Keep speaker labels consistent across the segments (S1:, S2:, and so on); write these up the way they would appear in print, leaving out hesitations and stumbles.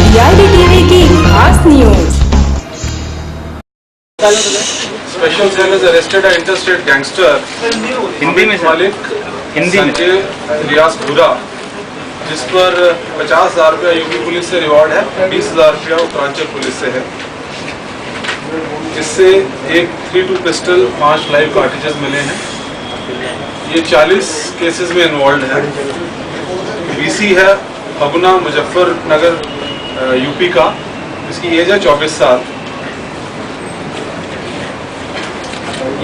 S1: Reality TV की खास news.
S2: Special cell has arrested an interstate gangster
S3: Hindi में
S2: मालिक
S3: हिंदी में
S2: संजय इलियास भूरा, जिस पर 50,000 रुपया यूपी पुलिस से रिवॉर्ड है, 20,000 रुपया उत्तरांचल पुलिस से है। इससे एक 3-2 पिस्टल, 5 लाइव कार्ट्रिजेस मिले हैं। ये 40 केसेस में इन्वॉल्व है। बीसी है फगुना मुजफ्फरनगर यूपी का, इसकी एज है 24 साल।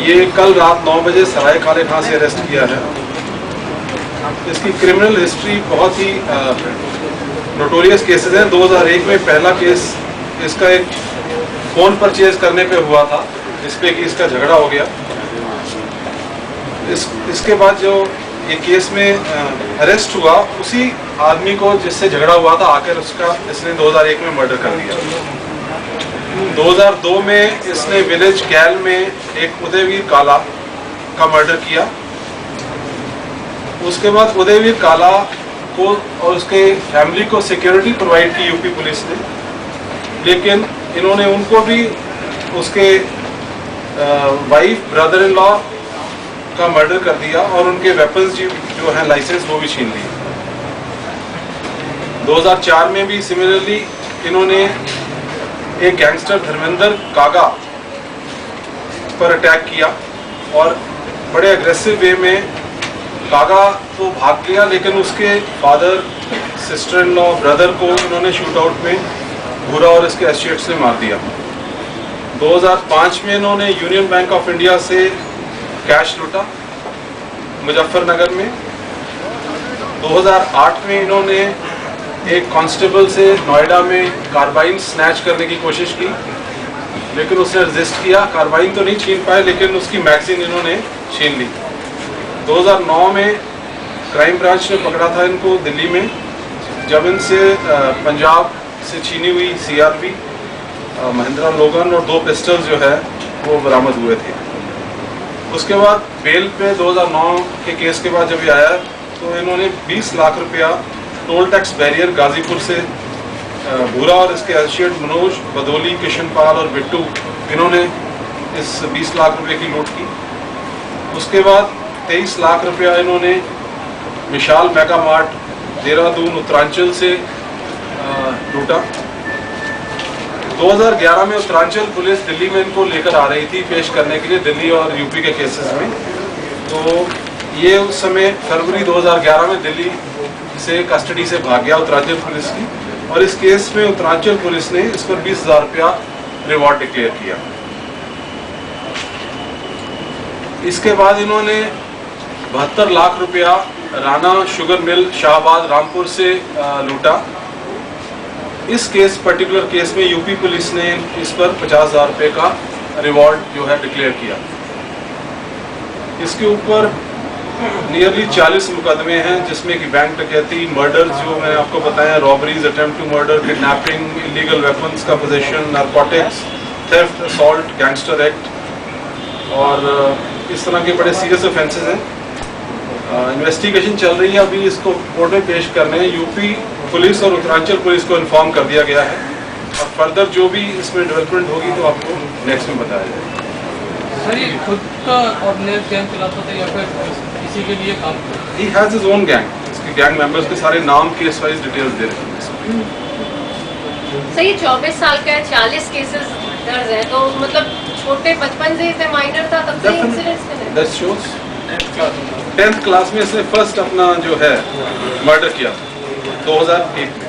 S2: ये कल रात 9 बजे सराय काले खां से अरेस्ट किया है। इसकी क्रिमिनल हिस्ट्री बहुत ही नोटोरियस केसेस हैं। 2001 में पहला केस इसका एक फोन परचेज करने पे हुआ था, जिस पे कि इसका झगड़ा हो गया। इसके बाद जो ये केस में अरेस्ट हुआ, उसी आदमी को जिससे झगड़ा हुआ था आकर इसने 2001 में मर्डर कर दिया। 2002 में इसने विलेज कैल में एक उदयवीर काला का मर्डर किया। उसके बाद उदयवीर काला को और उसके फैमिली को सिक्योरिटी प्रोवाइड की यूपी पुलिस ने, लेकिन इन्होंने उनको भी उसके वाइफ ब्रदर इन लॉ का मर्डर कर दिया और उनके वेपन्स जो है लाइसेंस वो भी छीन लिए। 2004 में भी सिमिलरली इन्होंने एक गैंगस्टर धर्मेंद्र कागा पर अटैक किया और बड़े अग्रेसिव वे में कागा तो भाग गया, लेकिन उसके father, sister in law, brother को इन्होंने शूट आउट में भूरा और इसके एसोसिएट्स ने मार दिया। 2005 में इन्होंने यूनियन बैंक ऑफ इंडिया से कैश लूटा मुजफ्फरनगर में। 2008 में इन्होंने एक कांस्टेबल से नोएडा में कार्बाइन स्नैच करने की कोशिश की, लेकिन उसने रेजिस्ट किया। कार्बाइन तो नहीं छीन पाए, लेकिन उसकी मैगजीन इन्होंने छीन ली। 2009 में क्राइम ब्रांच ने पकड़ा था इनको दिल्ली में, जब इनसे पंजाब से छीनी हुई सीआरपी महिंद्रा लोगन और 2 पिस्टल जो है वो बरामद हुए थे। उसके बाद बेल पे 2009 के केस के बाद जब ये आया तो इन्होंने 20 लाख रुपया टोल टैक्स बैरियर गाजीपुर से भूरा और इसके एसोसिएट मनोज, बदोली, किशनपाल और बिट्टू, इन्होंने इस 20 लाख रुपए की लूट की। उसके बाद 23 लाख रुपया इन्होंने विशाल मेगा मार्ट देहरादून उत्तरांचल से लूटा। 2011 में उत्तरांचल पुलिस दिल्ली में इनको लेकर आ रही थी पेश करने के लिए, दिल्ली और यूपी के केसेस में। तो ये उस समय फरवरी 2011 में दिल्ली से कस्टडी से भाग गया उत्तरांचल पुलिस की, और इस केस में उत्तरांचल पुलिस ने इस पर 20,000 रुपया रिवॉर्ड डिक्लेयर किया। इसके बाद इन्होंने 72 लाख रुपया राणा शुगर मिल शाहबाद रामपुर से लूटा। इस पर्टिकुलर केस में यूपी पुलिस ने इस पर 50,000 रुपये का रिवॉर्ड जो है डिक्लेयर किया। इसके ऊपर नियरली 40 मुकदमे हैं, जिसमें कि बैंक डकैती, मर्डर जो मैंने आपको बताया, robberies, attempt to murder, kidnapping, illegal weapons का possession, narcotics, theft, assault, gangster act और इस तरह के बड़े सीरियस ऑफेंसेस हैं। इन्वेस्टिगेशन चल रही है, अभी इसको कोर्ट में पेश करने हैं। यूपी पुलिस और उत्तरांचल पुलिस को इन्फॉर्म कर दिया गया है, और फर्दर जो भी इसमें डेवलपमेंट होगी तो आपको नेक्स्ट में बताया जाएगा।
S4: सर, ये खुद का ऑर्गेनाइज्ड गैंग चलाता था या फिर किसी के लिए काम करता था?
S2: He has his own gang. इसके गैंग मेंबर्स के सारे नाम, केस वाइज डिटेल्स दे रहे हैं।
S5: सर, ये 24 साल का है, 40 केसेस दर्ज है, तो मतलब छोटे बचपन से इसे माइनर था तब से इंसिडेंट्स में है।
S2: That shows 10th क्लास में इसने फर्स्ट अपना जो है मर्डर किया 2001 में।